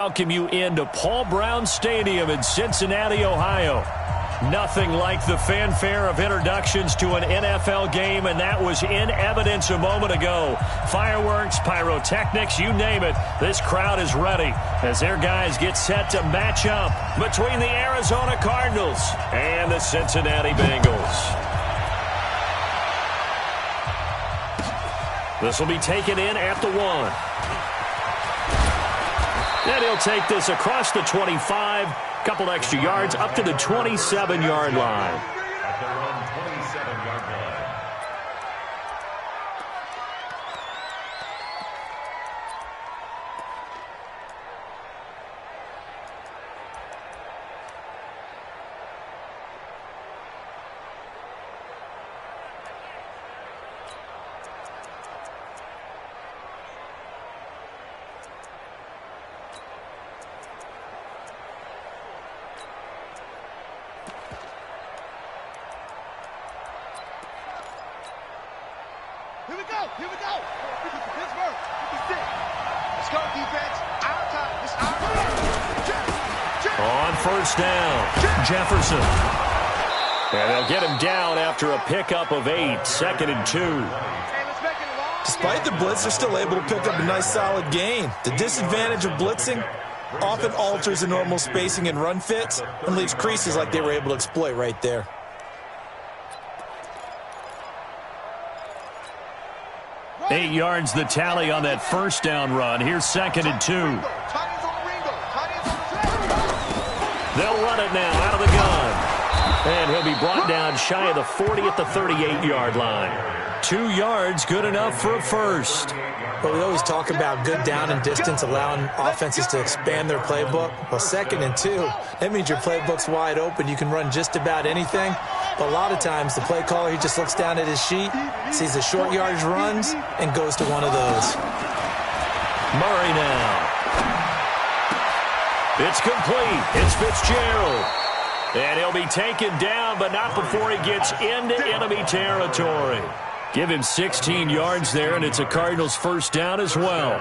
Welcome you into Paul Brown Stadium in Cincinnati, Ohio. Nothing like the fanfare of introductions to an NFL game, and that was in evidence a moment ago. Fireworks, pyrotechnics, you name it. This crowd is ready as their guys get set to match up between the Arizona Cardinals and the Cincinnati Bengals. This will be taken in at the 1. And he'll take this across the 25, couple extra yards up to the 27-yard line. At their own 27-yard line. Here we go. This is Pittsburgh. 56. Let's go, defense. Our time. It's our time. On first down, Jefferson. And they'll get him down after a pickup of 8, 2nd and 2. Despite the blitz, they're still able to pick up a nice solid gain. The disadvantage of blitzing often alters the normal spacing and run fits and leaves creases like they were able to exploit right there. Eight yards the tally on that first down run. Here's 2nd and 2. They'll run it now out of the gun. And he'll be brought down shy of the 40 at the 38-yard line. 2 yards, good enough for a first. But we always talk about good down and distance, allowing offenses to expand their playbook. Well, 2nd and 2, that means your playbook's wide open. You can run just about anything. But a lot of times, the play caller, he just looks down at his sheet, sees the short yardage runs, and goes to one of those. Murray now. It's complete. It's Fitzgerald. And he'll be taken down, but not before he gets into enemy territory. Give him 16 yards there, and it's a Cardinals first down as well.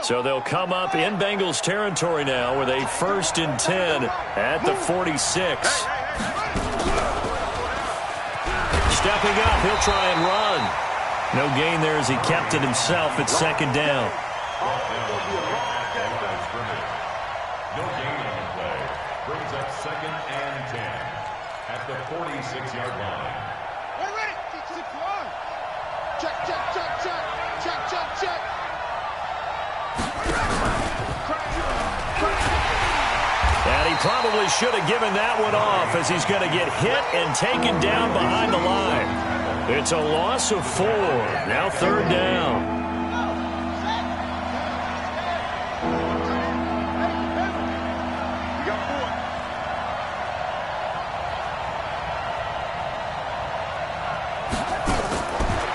So they'll come up in Bengals territory now with a 1st and 10 at the 46. Stepping up, he'll try and run. No gain there as he kept it himself at 2nd down. No gain on the play. Brings up 2nd and 10 at the 46-yard line. We're ready. Check. And he probably should have given that one off as he's going to get hit and taken down behind the line. It's a loss of 4. Now 3rd down.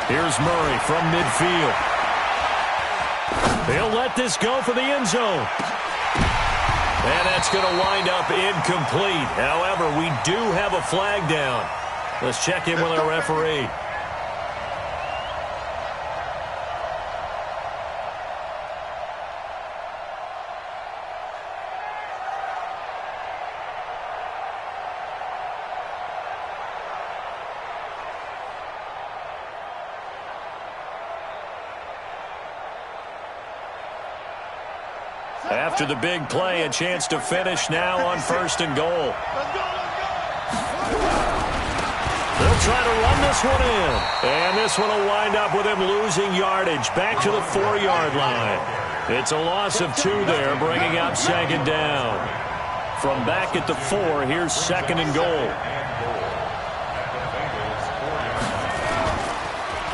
Here's Murray from midfield. He'll let this go for the end zone. And that's going to wind up incomplete. However, we do have a flag down. Let's check in with our referee. After the big play, a chance to finish now on 1st and goal. They'll try to run this one in. And this one will wind up with him losing yardage back to the 4-yard line. It's a loss of 2 there, bringing up 2nd down. From back at the 4, here's 2nd and goal.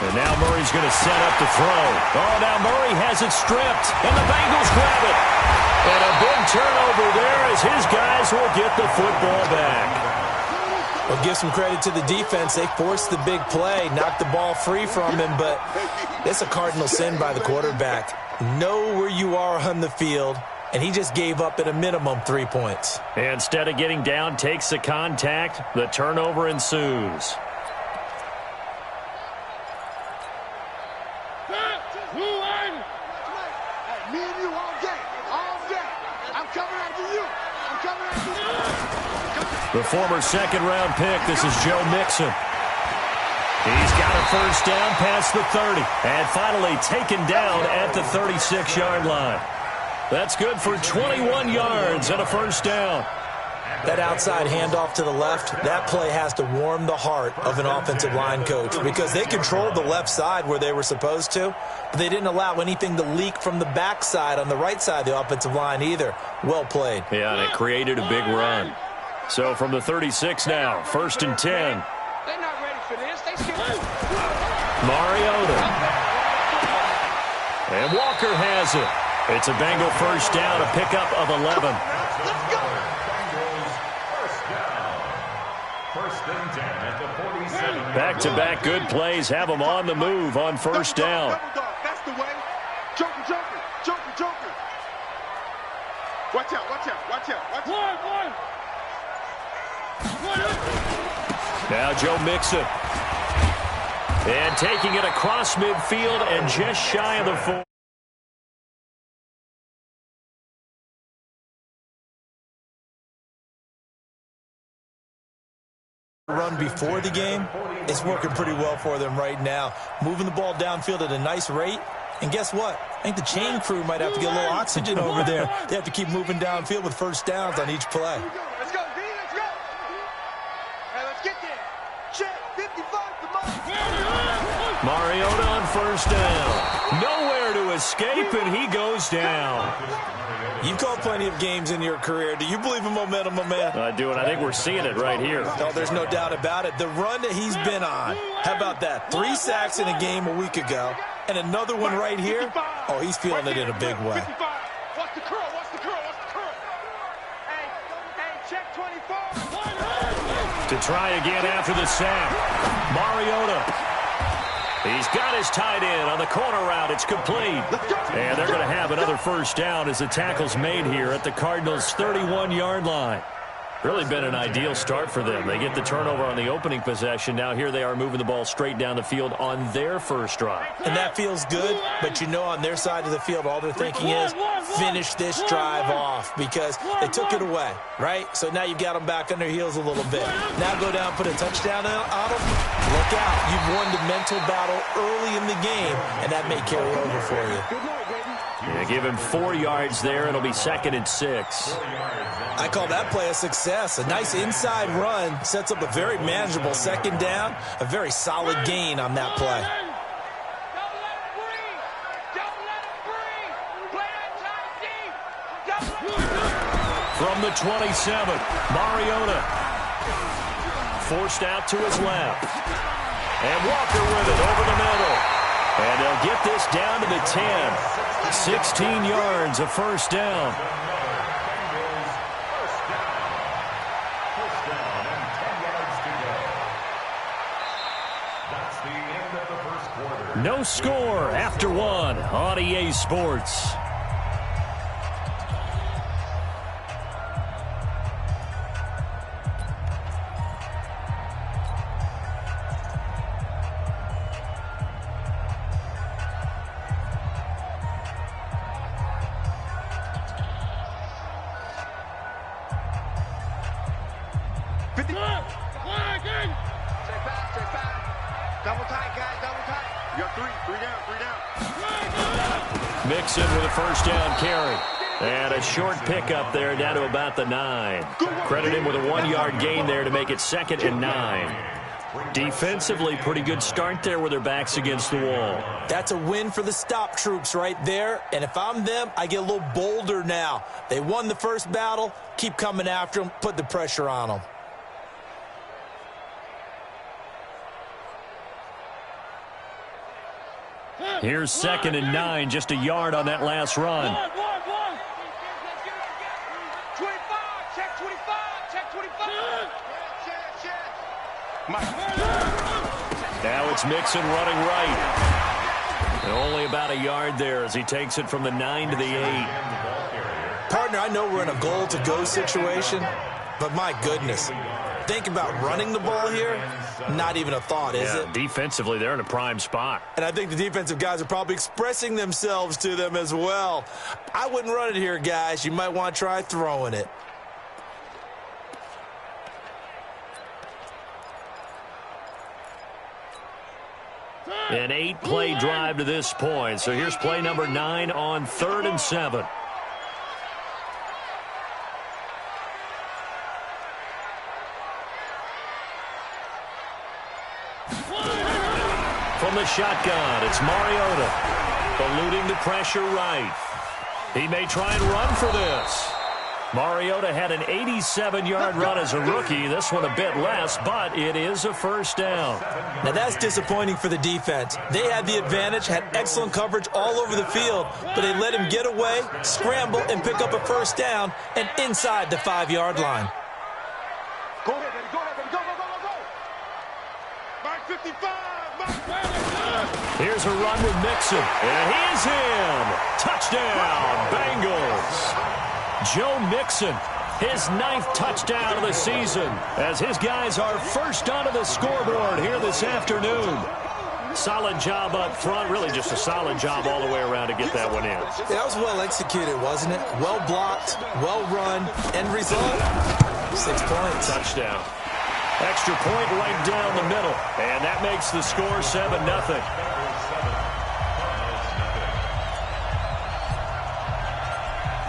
And now Murray's going to set up the throw. Oh, now Murray has it stripped, and the Bengals grab it. And a big turnover there as his guys will get the football back. Well, give some credit to the defense. They forced the big play, knocked the ball free from him, but it's a cardinal sin by the quarterback. Know where you are on the field, and he just gave up at a minimum 3 points. Instead of getting down, takes the contact. The turnover ensues. Me and you all day, all day. I'm coming after you. I'm coming after you. The former second-round pick, this is Joe Mixon. He's got a first down past the 30. And finally taken down at the 36-yard line. That's good for 21 yards and a first down. That outside handoff to the left, that play has to warm the heart of an offensive line coach because they controlled the left side where they were supposed to, but they didn't allow anything to leak from the backside on the right side of the offensive line either. Well played. Yeah, and it created a big run. So from the 36 now, 1st and 10. They're not ready for this. They still... Mariota. And Walker has it. It's a Bengal first down, a pickup of 11. Let's go. Back-to-back good plays have them on the move on first down. That's the way. Joker, joker, joker, joker. Watch out, watch out, watch out, watch out. Now Joe Mixon. And taking it across midfield and just shy of the 4. Run before the game, it's working pretty well for them right now. Moving the ball downfield at a nice rate. And guess what? I think the chain crew might have to get a little oxygen over there. They have to keep moving downfield with first downs on each play. Let's go, B, let's go. Hey, let's get there. Check, 55, come on. Mariota on first down. Nowhere to escape, and he goes down. You've called plenty of games in your career. Do you believe in momentum, my man? I do, and I think we're seeing it right here. No, there's no doubt about it. The run that he's been on. How about that? 3 sacks in a game a week ago, and another one right here. Oh, he's feeling it in a big way. Watch the curl, watch the curl, watch the curl. Hey, check 24. To try again after the sack. Mariota. He's got his tight end on the corner route. It's complete. And they're going to have another first down as the tackle's made here at the Cardinals' 31-yard line. Really been an ideal start for them. They get the turnover on the opening possession. Now here they are moving the ball straight down the field on their first drive. And that feels good, but you know on their side of the field, all they're thinking is finish this drive off because they took it away, right? So now you've got them back on their heels a little bit. Now go down, put a touchdown on them. Look out. You've won the mental battle early in the game, and that may carry over for you. Yeah, give him 4 yards there. It'll be 2nd and 6. I call that play a success. A nice inside run sets up a very manageable second down, a very solid gain on that play. From the 27, Mariota. Forced out to his left. And Walker with it over the middle. And they'll get this down to the 10. 16 yards, a first down. No score after 1 on EA Sports. Mixon with a first down carry. And a short pickup there down to about the 9. Credit him with a 1-yard gain there to make it 2nd and 9. Defensively, pretty good start there with their backs against the wall. That's a win for the stop troops right there. And if I'm them, I get a little bolder now. They won the first battle. Keep coming after them. Put the pressure on them. Here's 2nd and 9, just a yard on that last run. 25, check 25, check 25. Now it's Mixon running right. And only about a yard there as he takes it from the 9 to the 8. Partner, I know we're in a goal-to-go situation, but my goodness, think about running the ball here, not even a thought, is it? Defensively, they're in a prime spot. And I think the defensive guys are probably expressing themselves to them as well. I wouldn't run it here, guys. You might want to try throwing it. An 8-play drive to this point. So here's play number 9 on 3rd and 7. From the shotgun, it's Mariota. Eluding the pressure right. He may try and run for this. Mariota had an 87-yard run as a rookie. This one a bit less, but it is a first down. Now that's disappointing for the defense. They had the advantage, had excellent coverage all over the field, but they let him get away, scramble, and pick up a first down, and inside the 5-yard line. Go ahead, baby. Go ahead, baby. Go, go, go, go, go. Mark 55. Here's a run with Mixon, and he is in. Touchdown, Bengals. Joe Mixon, his 9th touchdown of the season, as his guys are first onto the scoreboard here this afternoon. Solid job up front, really just a solid job all the way around to get that one in. Yeah, that was well executed, wasn't it? Well blocked, well run, end result, 6 points. Touchdown. Extra point right down the middle, and that makes the score 7-0.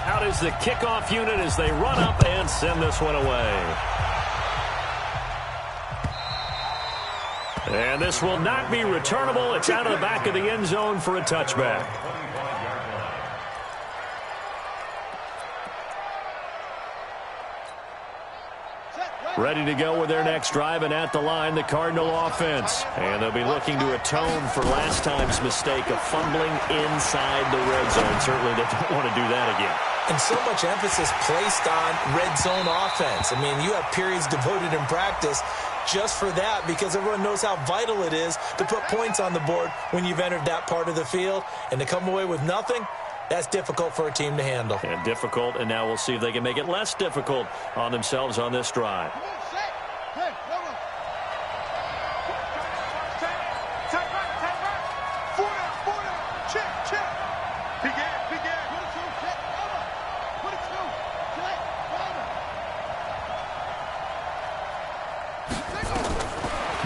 Out is the kickoff unit as they run up and send this one away. And this will not be returnable. It's out of the back of the end zone for a touchback. Ready to go with their next drive, and at the line, the Cardinal offense. And they'll be looking to atone for last time's mistake of fumbling inside the red zone. Certainly they don't want to do that again. And so much emphasis placed on red zone offense. I mean, you have periods devoted in practice just for that, because everyone knows how vital it is to put points on the board when you've entered that part of the field. And to come away with nothing, that's difficult for a team to handle. And difficult, and now we'll see if they can make it less difficult on themselves on this drive.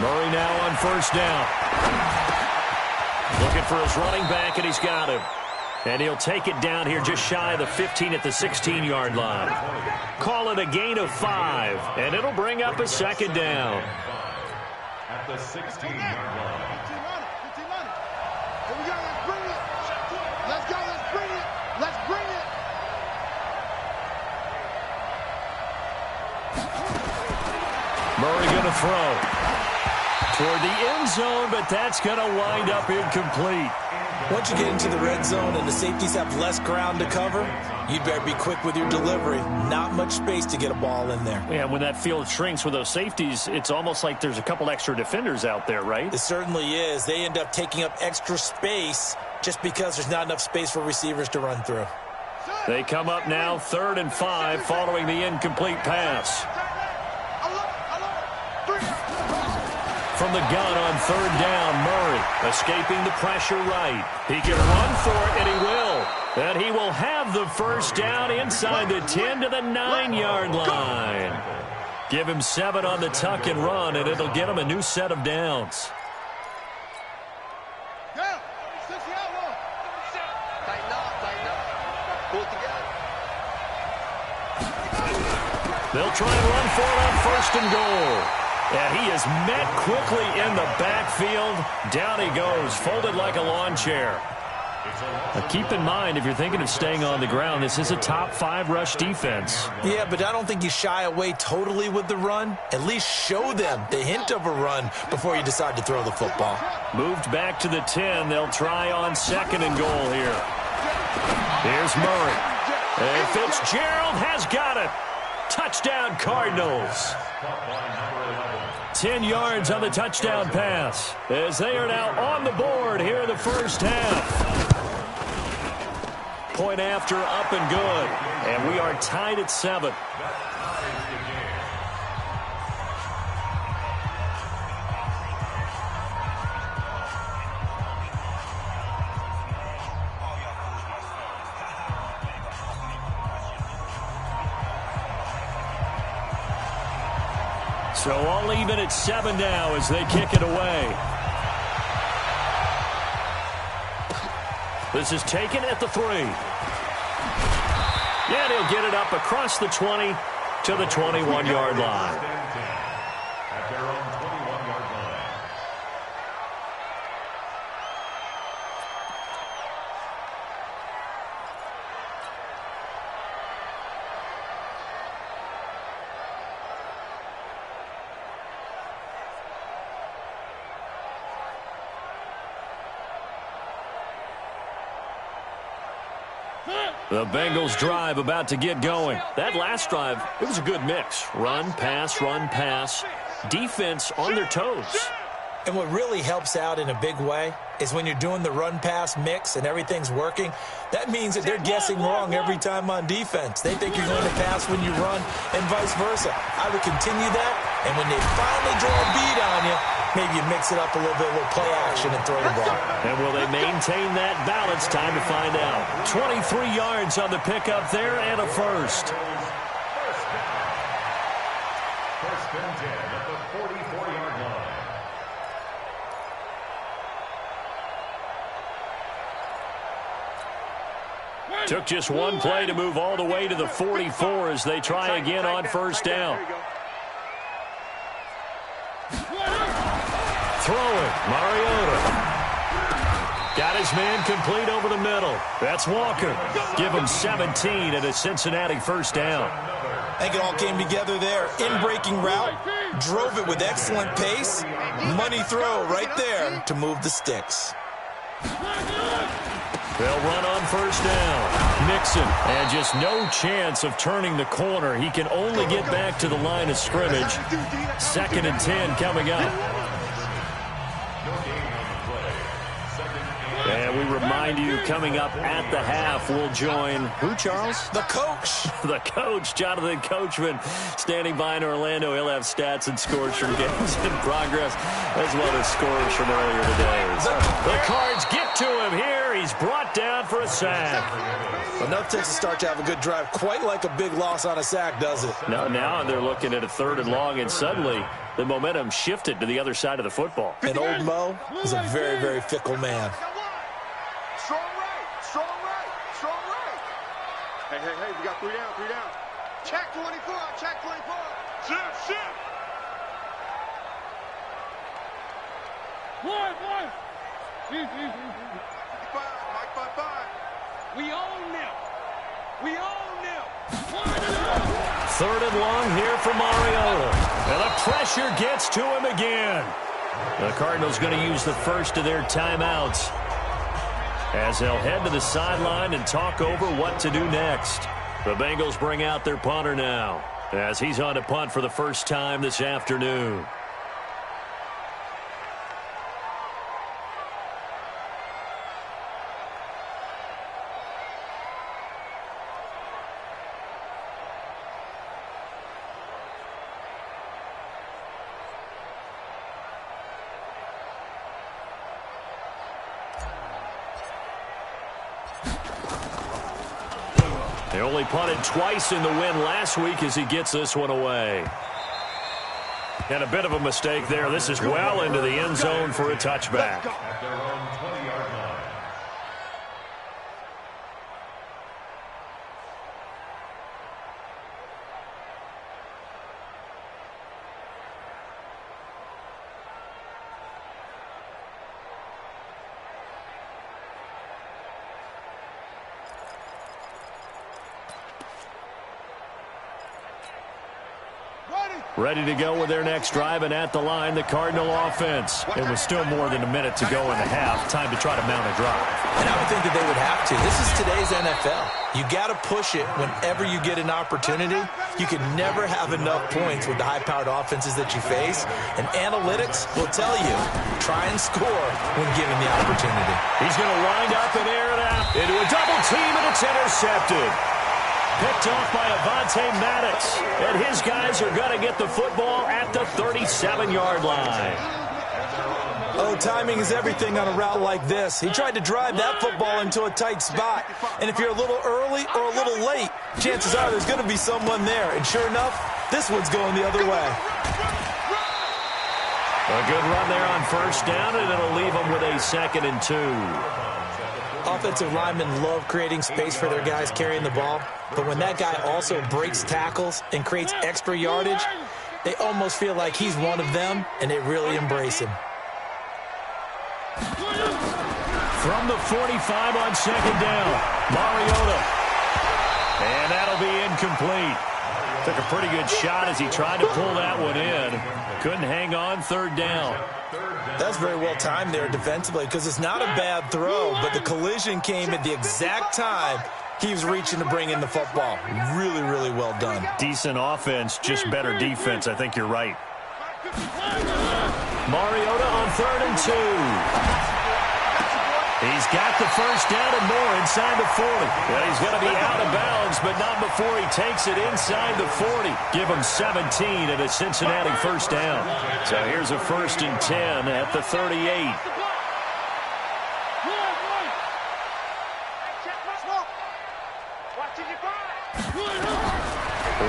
Murray now on first down. Looking for his running back, and he's got him. And he'll take it down here just shy of the 15 at the 16-yard line. Call it a gain of 5, and it'll bring up a second down. At the 16-yard line. Here we go, let's bring it. Let's go, let's bring it. Let's bring it. Murray going to throw toward the end zone, but that's going to wind up incomplete. Once you get into the red zone and the safeties have less ground to cover, you'd better be quick with your delivery. Not much space to get a ball in there. Yeah, when that field shrinks with those safeties, it's almost like there's a couple extra defenders out there, right? It certainly is. They end up taking up extra space just because there's not enough space for receivers to run through. They come up now 3rd and 5 following the incomplete pass. From the gun on 3rd down, Murray escaping the pressure right. He can run for it, and he will. And he will have the first down inside the 10 to the 9-yard line. Give him 7 on the tuck and run, and it'll get him a new set of downs. They'll try and run for it on 1st and goal. And he is met quickly in the backfield. Down he goes, folded like a lawn chair. Now keep in mind, if you're thinking of staying on the ground, this is a top 5 rush defense. Yeah, but I don't think you shy away totally with the run. At least show them the hint of a run before you decide to throw the football. Moved back to the 10. They'll try on 2nd and goal here. Here's Murray. And Fitzgerald has got it. Touchdown, Cardinals. 10 yards on the touchdown pass as they are now on the board here in the first half. Point after, up and good. And we are tied at 7. So all even at 7 now as they kick it away. This is taken at the 3. And he'll get it up across the 20 to the 21-yard line. At their own 21-yard line. The Bengals drive about to get going. That last drive, it was a good mix. Run, pass, defense on their toes. And what really helps out in a big way is when you're doing the run-pass mix and everything's working, that means that they're guessing wrong every time on defense. They think you're going to pass when you run and vice versa. I would continue that, and when they finally draw a bead on you, maybe you mix it up a little bit, a little play action and throw the ball. And will they maintain that balance? Time to find out. 23 yards on the pickup there and a first. First and 10 at the 44-yard line. Took just one play to move all the way to the 44 as they try again on first down. Throwing, Mariota. Got his man complete over the middle. That's Walker. Give him 17 at a Cincinnati first down. I think it all came together there. In-breaking route, drove it with excellent pace. Money throw right there to move the sticks. They'll run on first down. Mixon, and just no chance of turning the corner. He can only get back to the line of scrimmage. 2nd and 10 coming up. And we remind you, coming up at the half, we'll join who, Charles? The coach. The coach, Jonathan Coachman, standing by in Orlando. He'll have stats and scores from games in progress, as well as scores from earlier today. The Cards get to him here. He's brought down for a sack. Enough takes to start to have a good drive. Quite like a big loss on a sack, does it? No, now they're looking at a 3rd and long, and suddenly the momentum shifted to the other side of the football. And old Mo is a very, very fickle man. Strong right. Hey, we got 3 down. Check 24. Shift. One. Mike 5. We own them. 3rd and long here for Mariota. And the pressure gets to him again. The Cardinals going to use the first of their timeouts as they'll head to the sideline and talk over what to do next. The Bengals bring out their punter now as he's on to punt for the first time this afternoon. They only punted twice in the win last week as he gets this one away. And a bit of a mistake there. This is well into the end zone for a touchback. At their own 20-yard line. Ready to go with their next drive, and at the line, the Cardinal offense. It was still more than a minute to go in the half. Time to try to mount a drive. And I would think that they would have to. This is today's NFL. You got to push it whenever you get an opportunity. You can never have enough points with the high-powered offenses that you face. And analytics will tell you, try and score when given the opportunity. He's going to wind up and air it out into a double team, and it's intercepted. Picked off by Avonte Maddox. And his guys are going to get the football at the 37-yard line. Oh, timing is everything on a route like this. He tried to drive that football into a tight spot. And if you're a little early or a little late, chances are there's going to be someone there. And sure enough, This one's going the other way. A good run there on first down, and it'll leave them with a 2nd and 2. Offensive linemen love creating space for their guys carrying the ball, but when that guy also breaks tackles and creates extra yardage, they almost feel like he's one of them, and they really embrace him. From the 45 on 2nd down, Mariota. And that'll be incomplete. Took a pretty good shot as he tried to pull that one in. Couldn't hang on 3rd down. That's very well timed there defensively because it's not a bad throw, but the collision came at the exact time he was reaching to bring in the football. Really, really well done. Decent offense, just better defense. I think you're right. Mariota on 3rd and 2. He's got the first down and more inside the 40. Well, he's going to be out of bounds, but not before he takes it inside the 40. Give him 17 at a Cincinnati first down. So here's a 1st and 10 at the 38.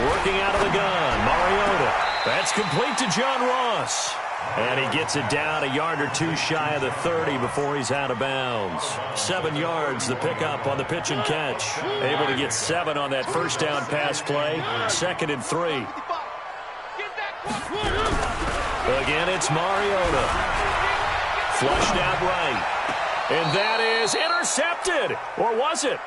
Working out of the gun, Mariota. That's complete to John Ross. And he gets it down a yard or 2 shy of the 30 before he's out of bounds. 7 yards, the pickup on the pitch and catch. Able to get 7 on that first down pass play. 2nd and 3. Again, it's Mariota. Flushed out right. And that is intercepted. Or was it?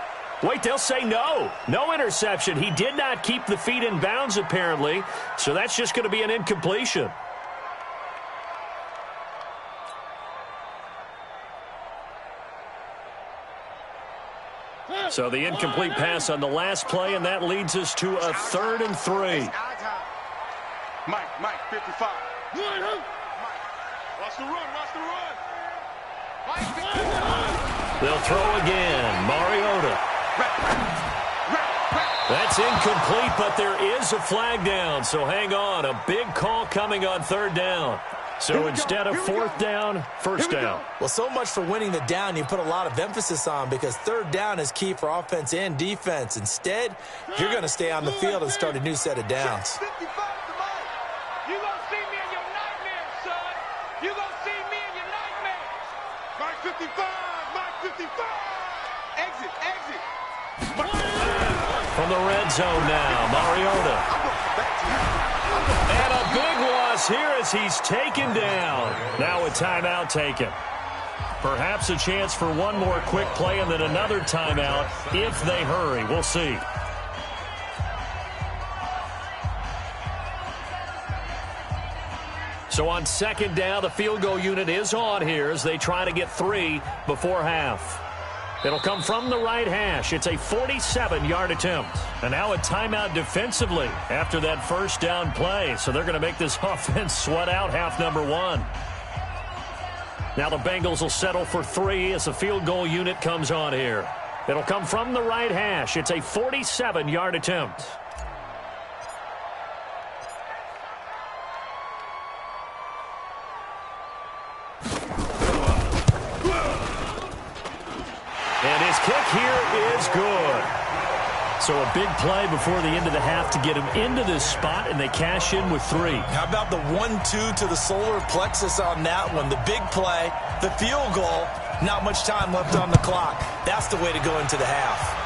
Wait, they'll say no. No interception. He did not keep the feet in bounds, apparently. So that's just going to be an incompletion. So the incomplete pass on the last play, and that leads us to a 3rd and 3. Mike, 55. Mike, watch the run, Mike, 55. They'll throw again. Mariota. That's incomplete, but there is a flag down, so hang on. A big call coming on 3rd down. So instead of 4th down, 1st down. Well, so much for winning the down you put a lot of emphasis on because 3rd down is key for offense and defense. Instead, you're going to stay on the field and start a new set of downs. You're going to see me in your nightmares, son. You're going to see me in your nightmares. Mike 55, Mike 55. Exit. From the red zone now, Mariota. And a big loss here as he's taken down. Now a timeout taken. Perhaps a chance for one more quick play and then another timeout if they hurry. We'll see. So on 2nd down, the field goal unit is on here as they try to get 3 before half. It'll come from the right hash. It's a 47-yard attempt. And now a timeout defensively after that first down play. So they're going to make this offense sweat out half number 1. Now the Bengals will settle for 3 as the field goal unit comes on here. It'll come from the right hash. It's a 47-yard attempt. And his kick here is good. So a big play before the end of the half to get him into this spot, and they cash in with 3. How about the 1-2 to the solar plexus on that one? The big play, the field goal, not much time left on the clock. That's the way to go into the half.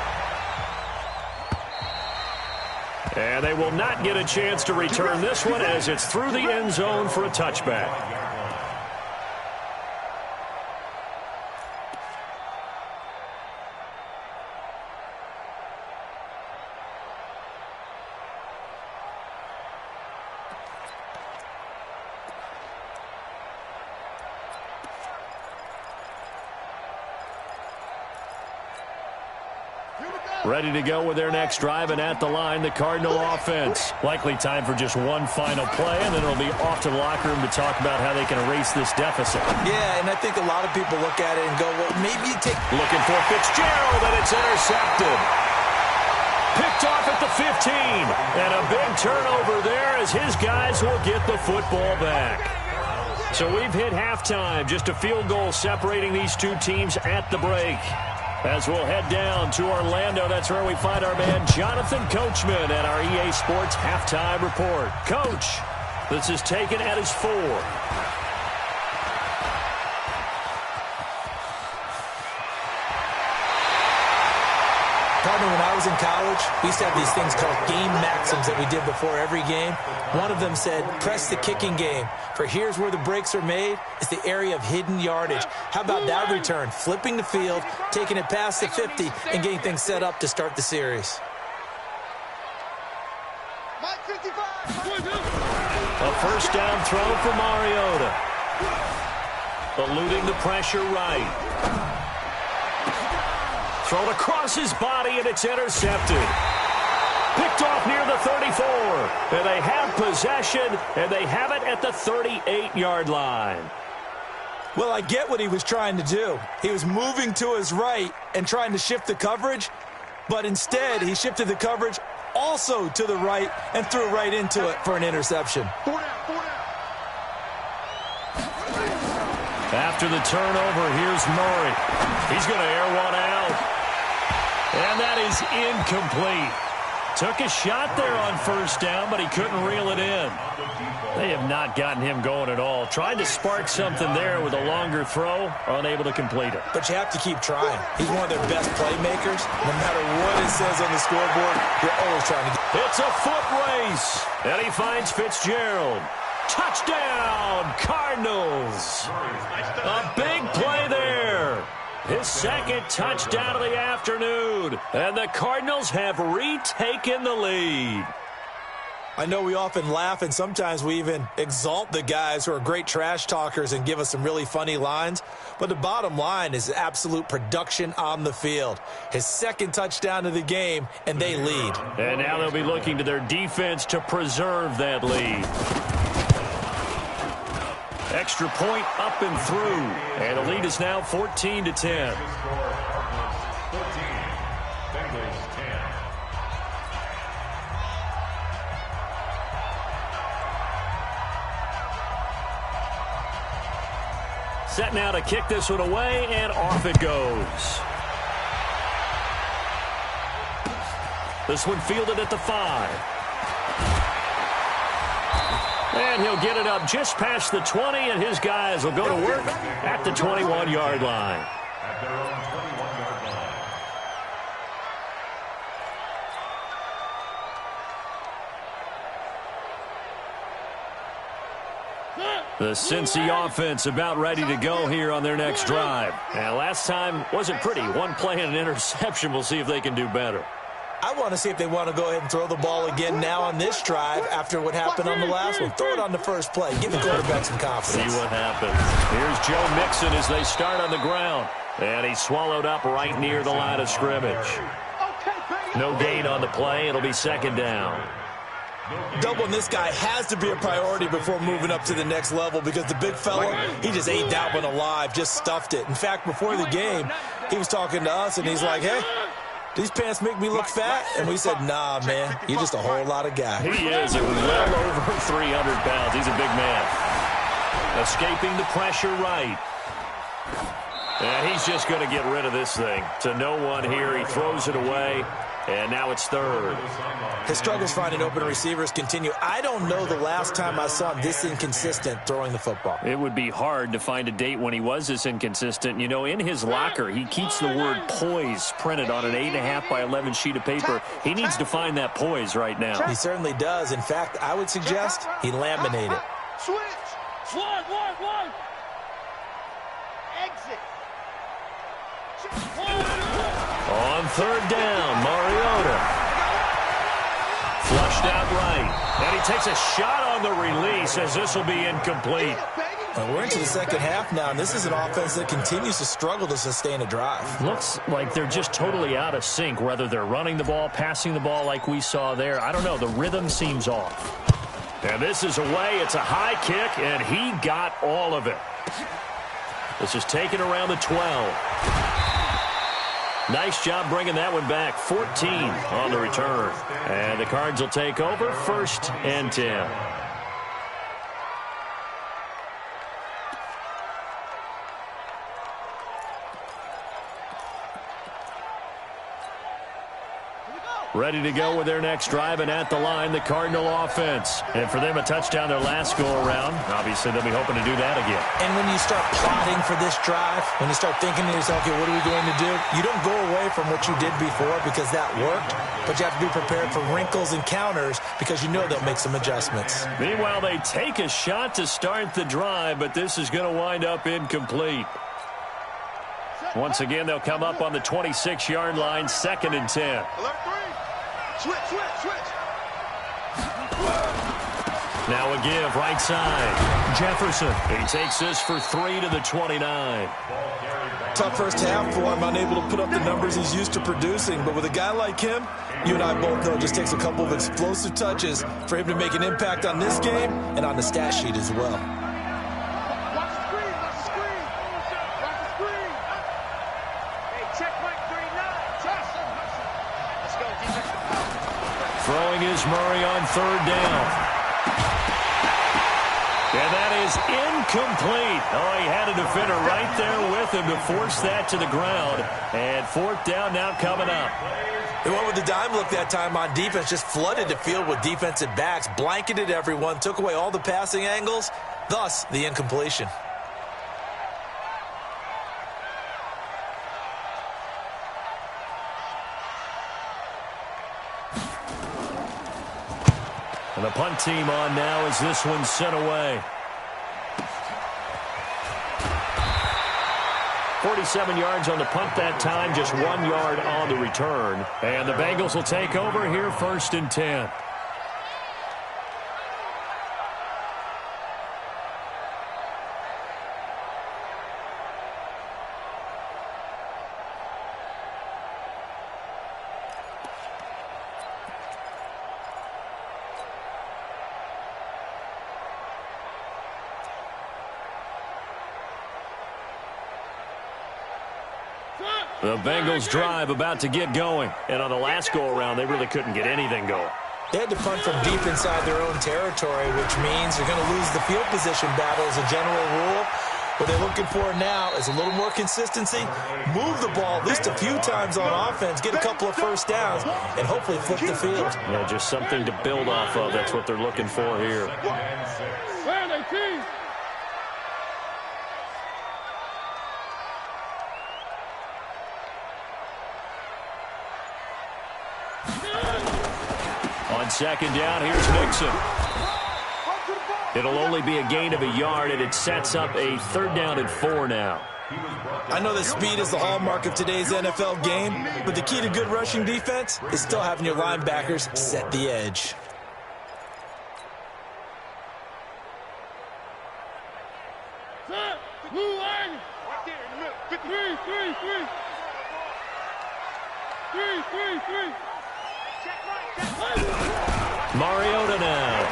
And they will not get a chance to return this one as it's through the end zone for a touchback. Ready to go with their next drive, and at the line, the Cardinal offense. Likely time for just one final play, and then it'll be off to the locker room to talk about how they can erase this deficit. Yeah, and I think a lot of people look at it and go, well, maybe you take... Looking for Fitzgerald, and it's intercepted. Picked off at the 15, and a big turnover there as his guys will get the football back. So we've hit halftime, just a field goal separating these two teams at the break. As we'll head down to Orlando, that's where we find our man Jonathan Coachman at our EA Sports Halftime Report. Coach, this is taken at his 4. Partner, when I was in college, we used to have these things called game maxims that we did before every game. One of them said, press the kicking game. For here's where the breaks are made. It's the area of hidden yardage. How about that return? Flipping the field, taking it past the 50, and getting things set up to start the series. A first down throw for Mariota. Eluding the pressure right. Thrown across his body, and it's intercepted. Picked off near the 34. And they have possession, and they have it at the 38-yard line. Well, I get what he was trying to do. He was moving to his right and trying to shift the coverage, but instead he shifted the coverage also to the right and threw right into it for an interception. After the turnover, here's Murray. He's going to air one out. And that is incomplete. Took a shot there on first down, but he couldn't reel it in. They have not gotten him going at all. Tried to spark something there with a longer throw, unable to complete it. But you have to keep trying. He's one of their best playmakers. No matter what it says on the scoreboard, you're always trying to get. It's a foot race, and he finds Fitzgerald. Touchdown, Cardinals. A big play there. His second touchdown of the afternoon. And the Cardinals have retaken the lead. I know we often laugh, and sometimes we even exalt the guys who are great trash talkers and give us some really funny lines. But the bottom line is absolute production on the field. His second touchdown of the game, and they lead. And now they'll be looking to their defense to preserve that lead. Extra point up and through. And the lead is now 14-10. 14, Bengals 10. Set now to kick this one away, and off it goes. This one fielded at the 5. And he'll get it up just past the 20, and his guys will go to work at the 21-yard line. At their own 21-yard line. The Cincy offense about ready to go here on their next drive. And last time wasn't pretty. One play and an interception. We'll see if they can do better. I want to see if they want to go ahead and throw the ball again now on this drive after what happened on the last one. Throw it on the first play. Give the quarterback some confidence. See what happens. Here's Joe Mixon as they start on the ground. And he's swallowed up right near the line of scrimmage. No gain on the play. It'll be second down. Doubling this guy has to be a priority before moving up to the next level because the big fella, he just ate that one alive, just stuffed it. In fact, before the game, he was talking to us, and he's like, hey, these pants make me look fat? And we said, nah, man, you're just a whole lot of guy. He is well over 300 pounds. He's a big man. Escaping the pressure right. And he's just going to get rid of this thing. To no one here. He throws it away. And now it's third. His struggles finding open receivers continue. I don't know the last time I saw him this inconsistent throwing the football. It would be hard to find a date when he was this inconsistent. You know, in his locker, he keeps the word poise printed on an 8.5 by 11 sheet of paper. He needs to find that poise right now. He certainly does. In fact, I would suggest he laminate it. Switch. One. Exit. On third down, Mariota. Flushed out right. And he takes a shot on the release as this will be incomplete. Well, we're into the second half now, and this is an offense that continues to struggle to sustain a drive. Looks like they're just totally out of sync, whether they're running the ball, passing the ball like we saw there. I don't know. The rhythm seems off. And this is away. It's a high kick, and he got all of it. This is taken around the 12. Nice job bringing that one back. 14 on the return. And the Cards will take over, 1st and 10. ready to go with their next drive, and at the line, the Cardinal offense. And for them, a touchdown their last go-around. Obviously, they'll be hoping to do that again. And when you start plotting for this drive, when you start thinking to yourself, okay, what are we going to do? You don't go away from what you did before because that worked, but you have to be prepared for wrinkles and counters because you know they'll make some adjustments. Meanwhile, they take a shot to start the drive, but this is going to wind up incomplete. Once again, they'll come up on the 26-yard line, 2nd and 10. Alert 3. Switch. Now a give, right side. Jefferson. He takes this for 3 to the 29. Tough first half for him, unable to put up the numbers he's used to producing. But with a guy like him, you and I both know it just takes a couple of explosive touches for him to make an impact on this game and on the stat sheet as well. Throwing is Murray on 3rd down. And that is incomplete. Oh, he had a defender right there with him to force that to the ground. And 4th down now coming up. They went with the dime look that time on defense, just flooded the field with defensive backs, blanketed everyone, took away all the passing angles, thus the incompletion. And the punt team on now as this one's sent away. 47 yards on the punt that time, just 1 yard on the return. And the Bengals will take over here, 1st and 10. The Bengals drive about to get going. And on the last go-around, they really couldn't get anything going. They had to punt from deep inside their own territory, which means you're going to lose the field position battle as a general rule. What they're looking for now is a little more consistency, move the ball at least a few times on offense, get a couple of first downs, and hopefully flip the field. Yeah, just something to build off of. That's what they're looking for here. On 2nd down, here's Mixon. It'll only be a gain of a yard, and it sets up a 3rd down and 4 now. I know that speed is the hallmark of today's NFL game, but the key to good rushing defense is still having your linebackers set the edge. Mariota now.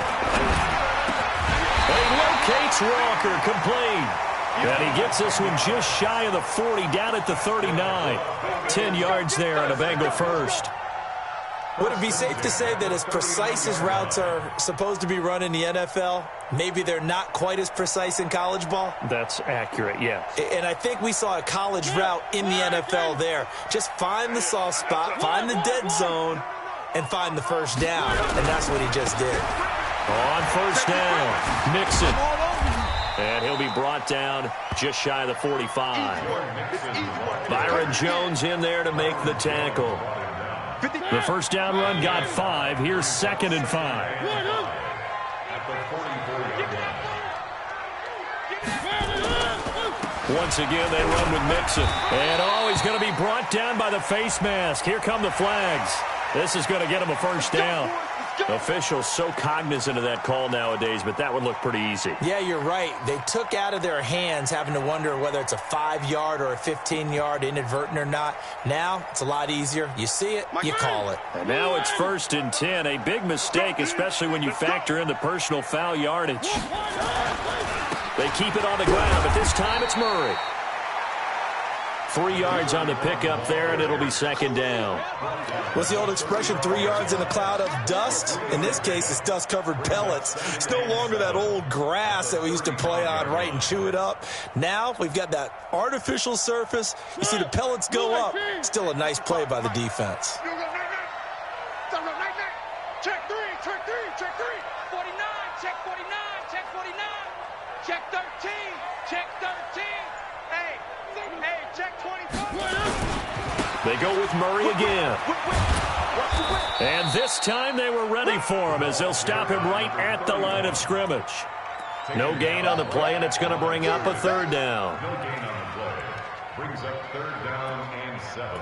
He locates Walker, complete. And he gets this one just shy of the 40, down at the 39. 10 yards there on a Bengal first. Would it be safe to say that as precise as routes are supposed to be run in the NFL, maybe they're not quite as precise in college ball? That's accurate, yeah. And I think we saw a college route in the NFL there. Just find the soft spot, find the dead zone, and find the first down. And that's what he just did. On 1st down, Mixon. And he'll be brought down just shy of the 45. Byron Jones in there to make the tackle. The 1st down run got 5. Here's 2nd and 5. Once again, they run with Mixon. And, he's going to be brought down by the face mask. Here come the flags. This is going to get him a 1st down. Officials so cognizant of that call nowadays, but that would look pretty easy. Yeah, you're right. They took out of their hands having to wonder whether it's a 5-yard or a 15-yard inadvertent or not. Now, it's a lot easier. You see it, you call it. And now it's 1st and 10. A big mistake, especially when you factor in the personal foul yardage. They keep it on the ground, but this time it's Murray. 3 yards on the pickup there, and it'll be 2nd down. What's the old expression, 3 yards in a cloud of dust? In this case, it's dust-covered pellets. It's no longer that old grass that we used to play on, right, and chew it up. Now we've got that artificial surface. You see the pellets go up. Still a nice play by the defense. Check three, check three, check three. 49, check 49, check 49. Check 13, check 13. Hey, check 25. They go with Murray again. And this time they were ready for him as they'll stop him right at the line of scrimmage. No gain on the play, and it's going to bring up a third down. No gain on the play. Brings up third down and 7.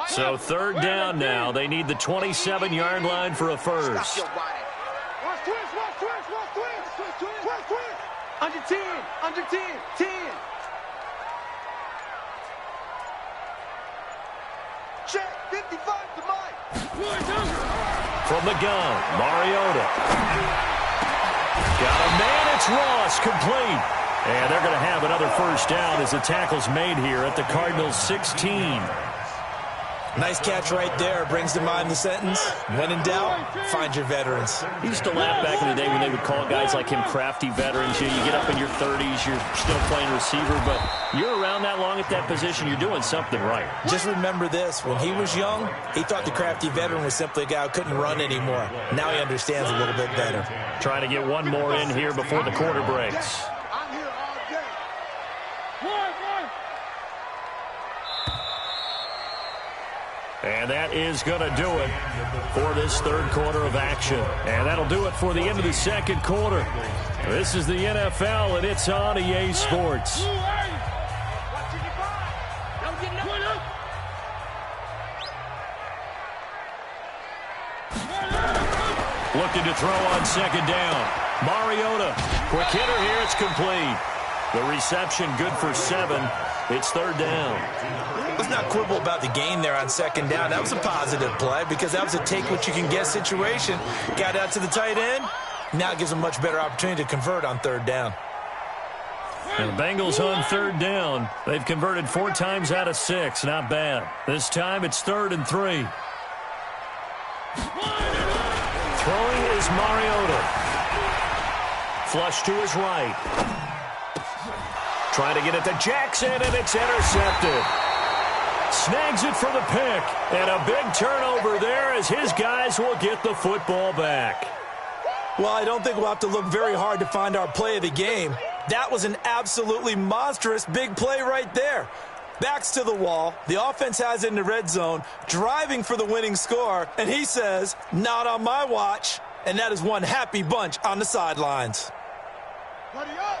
So third down now. They need the 27-yard line for a first. Watch twist, watch twist, watch twist, twist, twist. Under 10, under 10, 10. Check 55 to Mike. From the gun, Mariota. Got a man, it's Ross, complete. And they're going to have another first down as the tackle's made here at the Cardinals' 16. Nice catch right there. Brings to mind the sentence, when in doubt, find your veterans. He used to laugh back in the day when they would call guys like him crafty veterans. You get up in your 30s, you're still playing receiver, but you're around that long at that position, you're doing something right. Just remember this. When he was young, he thought the crafty veteran was simply a guy who couldn't run anymore. Now he understands a little bit better. Trying to get one more in here before the quarter breaks. I'm here all day. And that is going to do it for this third quarter of action. And that'll do it for the end of the second quarter. This is the NFL, and it's on EA Sports. Looking to throw on second down. Mariota, quick hitter here, it's complete. The reception good for 7. It's third down. Let's not quibble about the gain there on second down. That was a positive play because that was a take-what-you-can-get situation. Got out to the tight end. Now it gives them a much better opportunity to convert on third down. And the Bengals on third down. They've converted 4 times out of 6. Not bad. This time it's 3rd and 3. Throwing is Mariota. Flush to his right. Trying to get it to Jackson, and it's intercepted. Snags it for the pick. And a big turnover there as his guys will get the football back. Well, I don't think we'll have to look very hard to find our play of the game. That was an absolutely monstrous big play right there. Backs to the wall. The offense has it in the red zone, driving for the winning score. And he says, not on my watch. And that is one happy bunch on the sidelines.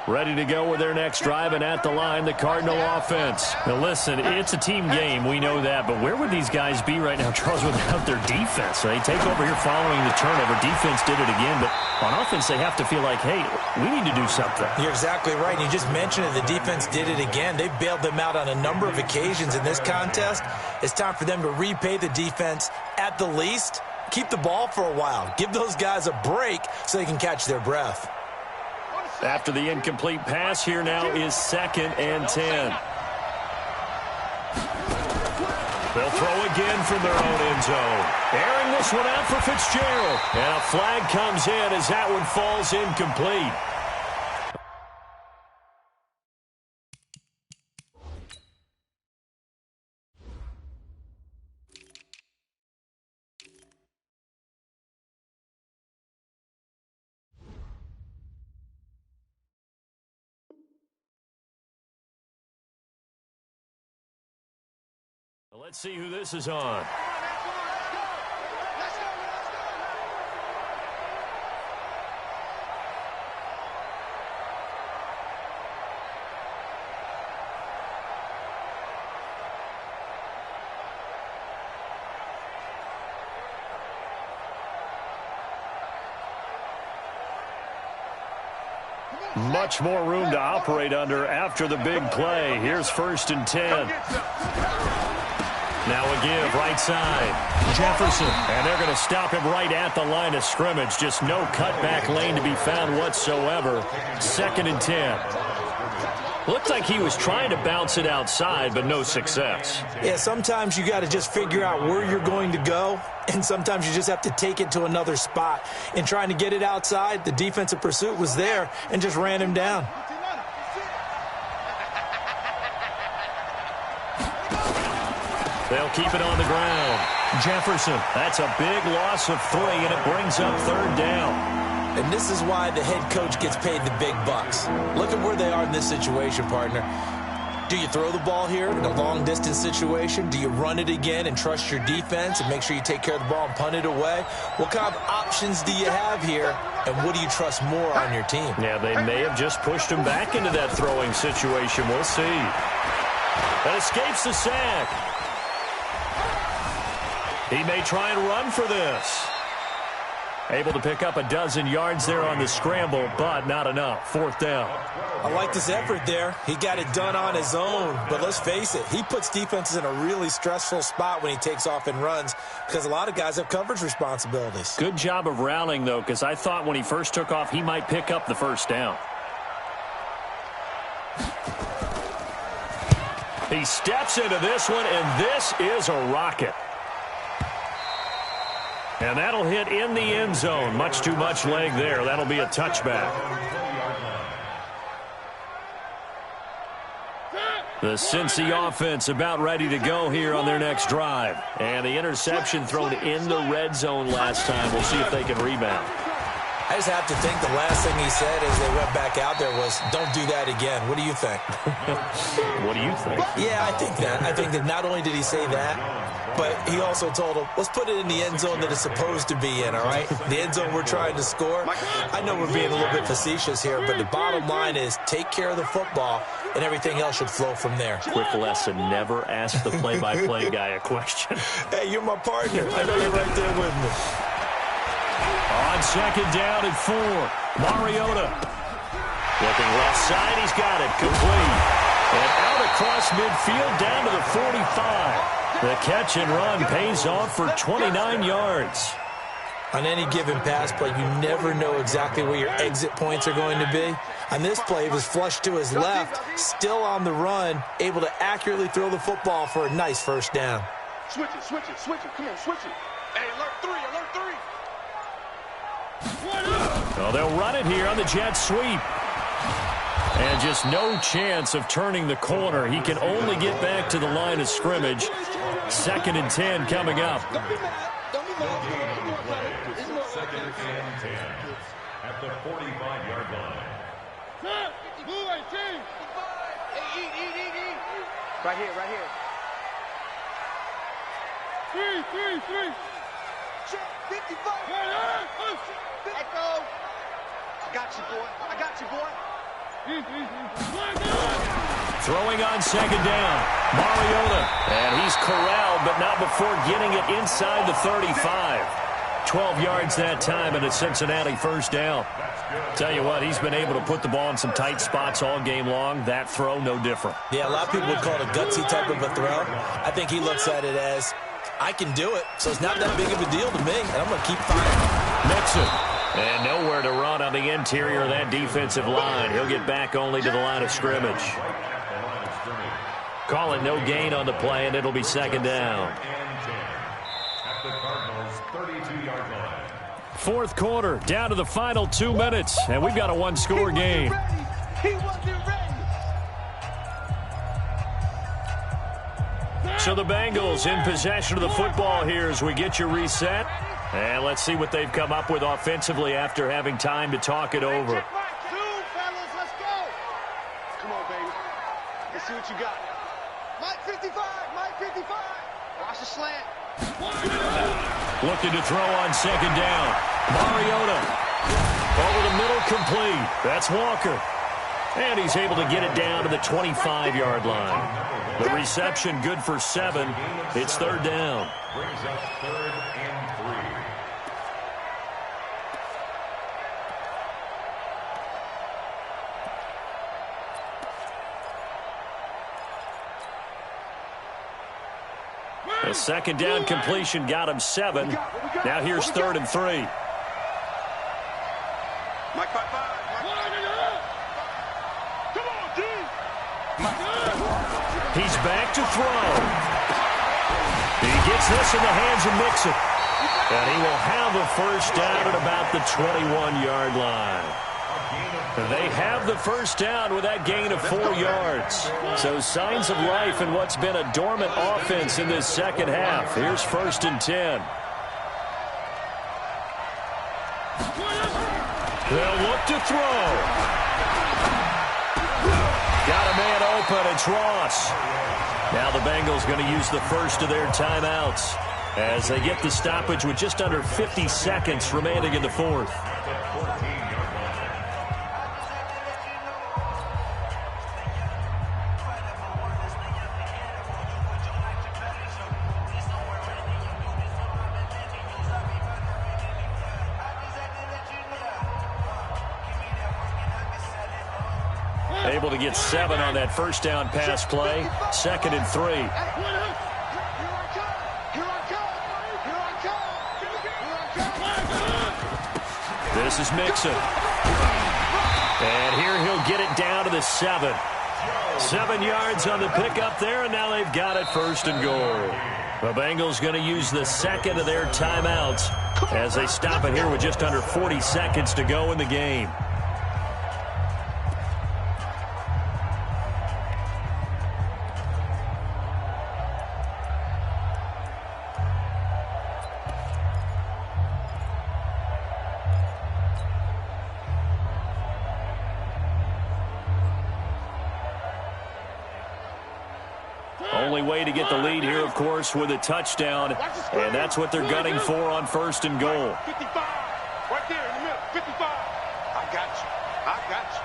Ready to go with their next drive, and at the line, the Cardinal offense. Now, listen, it's a team game. We know that. But where would these guys be right now, Charles, without their defense? They take over here following the turnover. Defense did it again. But on offense, they have to feel like, hey, we need to do something. You're exactly right. You just mentioned it. The defense did it again. They bailed them out on a number of occasions in this contest. It's time for them to repay the defense at the least. Keep the ball for a while. Give those guys a break so they can catch their breath. After the incomplete pass, here now is 2nd and 10. They'll throw again from their own end zone. Airing this one out for Fitzgerald. And a flag comes in as that one falls incomplete. Let's see who this is on. Much more room to operate under after the big play. Here's 1st and 10. Now a give, right side. Jefferson. And they're going to stop him right at the line of scrimmage. Just no cutback lane to be found whatsoever. 2nd and 10. Looked like he was trying to bounce it outside, but no success. Yeah, sometimes you got to just figure out where you're going to go, and sometimes you just have to take it to another spot. In trying to get it outside, the defensive pursuit was there and just ran him down. They'll keep it on the ground. Jefferson, that's a big loss of 3, and it brings up 3rd down. And this is why the head coach gets paid the big bucks. Look at where they are in this situation, partner. Do you throw the ball here in a long-distance situation? Do you run it again and trust your defense and make sure you take care of the ball and punt it away? What kind of options do you have here, and what do you trust more on your team? Yeah, they may have just pushed him back into that throwing situation. We'll see. That escapes the sack. He may try and run for this. Able to pick up a dozen yards there on the scramble, but not enough. 4th down. I like this effort there. He got it done on his own, but let's face it, he puts defenses in a really stressful spot when he takes off and runs because a lot of guys have coverage responsibilities. Good job of rallying, though, because I thought when he first took off, he might pick up the 1st down. He steps into this one, and this is a rocket. And that'll hit in the end zone. Much too much leg there. That'll be a touchback. The Cincy offense about ready to go here on their next drive. And the interception thrown in the red zone last time. We'll see if they can rebound. I just have to think the last thing he said as they went back out there was, don't do that again. What do you think? What do you think? Yeah, I think that. I think that not only did he say that, but he also told him, let's put it in the end zone that it's supposed to be in, all right? The end zone we're trying to score. I know we're being a little bit facetious here, but the bottom line is take care of the football, and everything else should flow from there. Quick lesson, never ask the play-by-play guy a question. Hey, you're my partner. I know you're right there with me. On 2nd down and 4, Mariota. Looking left side, he's got it, complete. And out across midfield down to the 45. The catch and run pays off for 29 yards. On any given pass play, you never know exactly where your exit points are going to be. On this play, it was flushed to his left, still on the run, able to accurately throw the football for a nice 1st down. Switch it, switch it, switch it. Come on, switch it. Hey, alert 3, alert 3. Well, they'll run it here on the jet sweep. And just no chance of turning the corner. He can only get back to the line of scrimmage. 2nd and 10 coming up. Don't be mad. Don't be mad. 2nd and 10 at the 45-yard line. Right here, right here. 3. 55. Echo. I got you, boy. I got you, boy. Throwing on 2nd down. Mariota. And he's corralled, but not before getting it inside the 35. 12 yards that time, and a Cincinnati 1st down. Tell you what, he's been able to put the ball in some tight spots all game long. That throw, no different. Yeah, a lot of people would call it a gutsy type of a throw. I think he looks at it as, I can do it, so it's not that big of a deal to me, and I'm going to keep firing. Mixon. And nowhere to run on the interior of that defensive line. He'll get back only to the line of scrimmage. Call it no gain on the play, and it'll be 2nd down. At the Cardinals' 32-yard line. 4th quarter, down to the final 2 minutes, and we've got a 1-score game. He wasn't ready. So the Bengals in possession of the football here as we get you reset. And let's see what they've come up with offensively after having time to talk it over. Check my 2, fellas. Let's go. Come on, baby. Let's see what you got. Mike 55. Mike 55. Watch the slant. Looking to throw on 2nd down. Mariota. Over the middle, complete. That's Walker. And he's able to get it down to the 25-yard line. The reception good for 7. It's 3rd down. Brings up 3rd and 3. The 2nd down completion got him 7. Now here's 3rd and 3. Mike 55. Come on, D. He's back to throw. He gets this in the hands of Mixon. And he will have a first down at about the 21-yard line. They have the first down with that gain of 4 yards. So signs of life in what's been a dormant offense in this second half. Here's 1st and 10. They'll look to throw. Got a man open. It's Ross. Now the Bengals going to use the first of their timeouts as they get the stoppage with just under 50 seconds remaining in the fourth. Able to get 7 on that first down pass play. 2nd and 3. This is Mixon. And here he'll get it down to the 7. 7 yards on the pickup there, and now they've got it 1st and goal. The Bengals going to use the second of their timeouts as they stop it here with just under 40 seconds to go in the game. Only way to get the lead here, of course, with a touchdown, and that's what they're gunning for on 1st and goal. 55, right there in the middle, 55. I got you. I got you.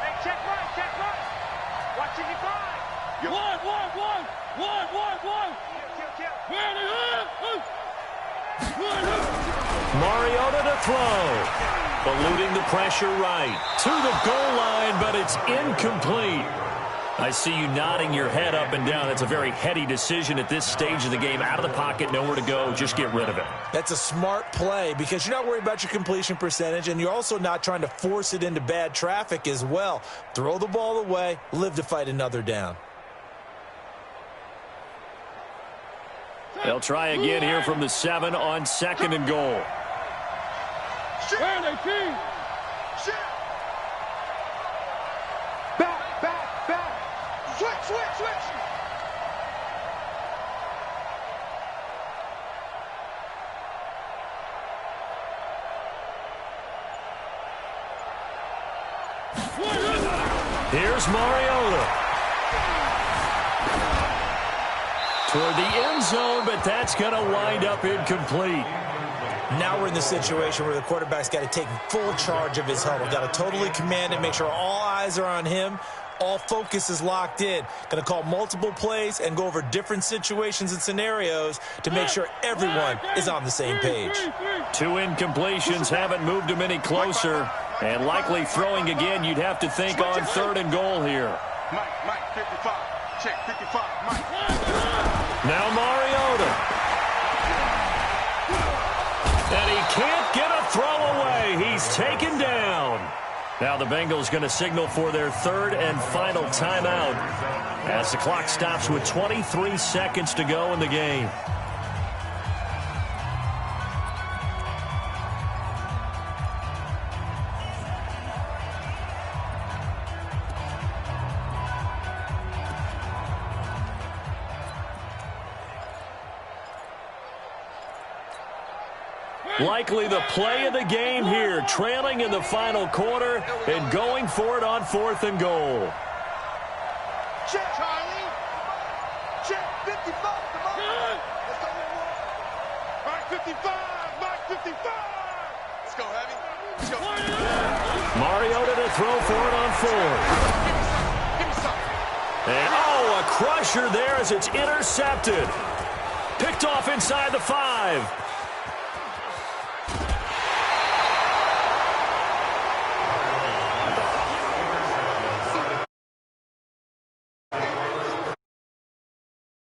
Hey, check right, check right. Watch 55. One. Mariota to throw. Eluding the pressure right. To the goal line, but it's incomplete. I see you nodding your head up and down. That's a very heady decision at this stage of the game. Out of the pocket, nowhere to go. Just get rid of it. That's a smart play because you're not worried about your completion percentage, and you're also not trying to force it into bad traffic as well. Throw the ball away, live to fight another down. They'll try again here from the 7 on 2nd and goal. Back. Switch. Here's Mariota. Toward the end zone, but that's going to wind up incomplete. Now we're in the situation where the quarterback's got to take full charge of his huddle. Got to totally command it, make sure all eyes are on him. All focus is locked in. Going to call multiple plays and go over different situations and scenarios to make sure everyone is on the same page. 2 incompletions haven't moved him any closer. And likely throwing again, you'd have to think on 3rd and goal here. Mike, 55. Check, 55. Mike. Now Mariota. And he can't get a throw away. He's taken down. Now the Bengals going to signal for their 3rd and final timeout as the clock stops with 23 seconds to go in the game. Likely the play of the game here, trailing in the final quarter and going for it on 4th and goal. Check, Charlie. Check, 55. Come on. Let's go. Mike 55. Let's go, Heavy. Let's go. Mariota to throw for it on 4th. Give me something. And, a crusher there as it's intercepted. Picked off inside the 5.